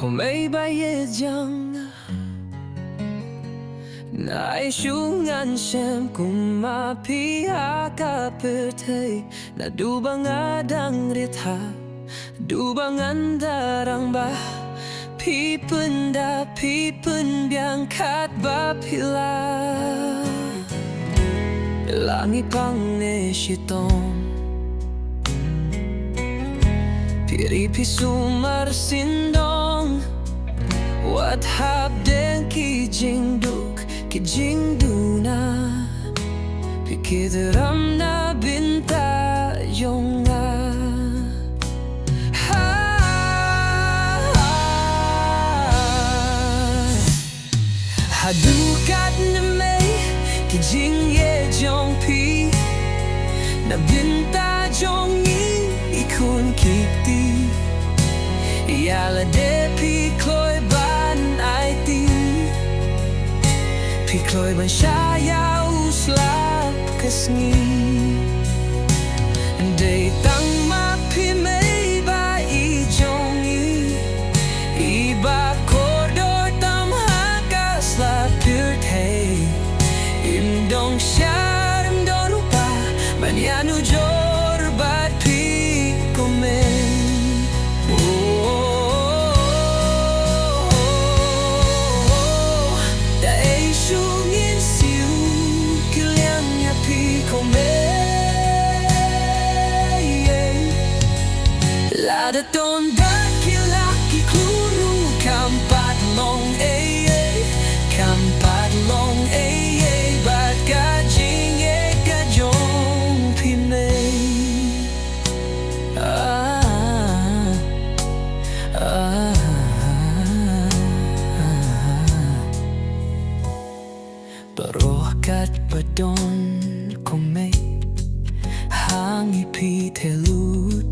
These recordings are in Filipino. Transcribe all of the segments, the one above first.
Kung may bayad diyang naisyungan siyem kung mapiha kapirtay na dubang adang ritha dubang andarang ba pipen biyang kat ba pila langi pang nesyitong piripi sumar sindong wat hab den kijing duna pikiram na binta yung hadukat na may kijing ye jong pi na binta jong ikun kikti yala de pi kloy ban ai ti pi kloy ban shaya uslap kasngi de tang ma pi mei ba I jong I ba kodor tam ha ka slap pirt hey im dong sha im don pa man yanu jor bat pi komen Lada ton dakilaki kuru kampat long kampat long bat kajing kajong pimay Barokat badon kumay hangi pitelut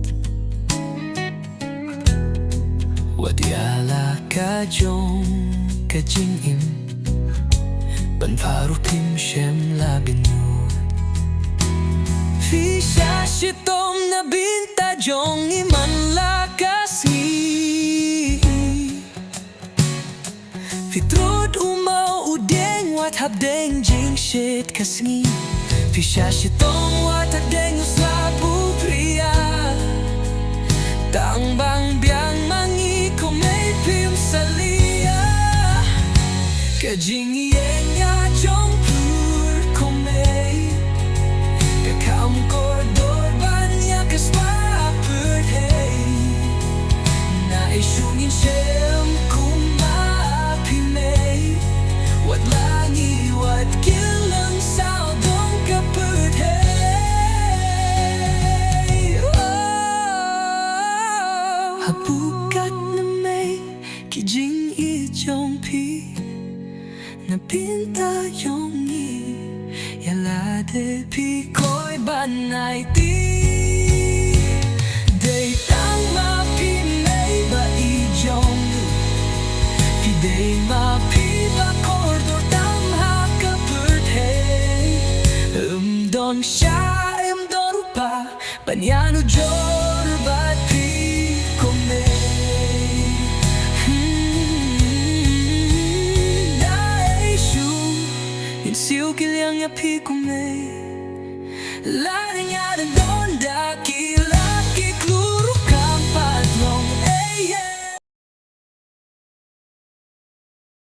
Wadiala kajong kajing im ban faru pim shem labinut Fisha shitom na binta jong iman lakasi Fitrud umau udeng wat habdeng jing shit kasngi Fisha shitom wat habdeng uslabu priya Tang bang biang mangi kumay pim salia Kajing yen ya jong pur kumay Kakam kordor ban ya kaspa pur hey Na isyungin shem kuma pimay Wat langi wat kilang sao dong kapur hey Habukat na may kijing ijong pi Na pinta yung yala de pi koy banay ti Day tang ma pi may ba ijong Pi day ma pi ba kordor tam ha kapurt hey Don siya don pa Banyano jor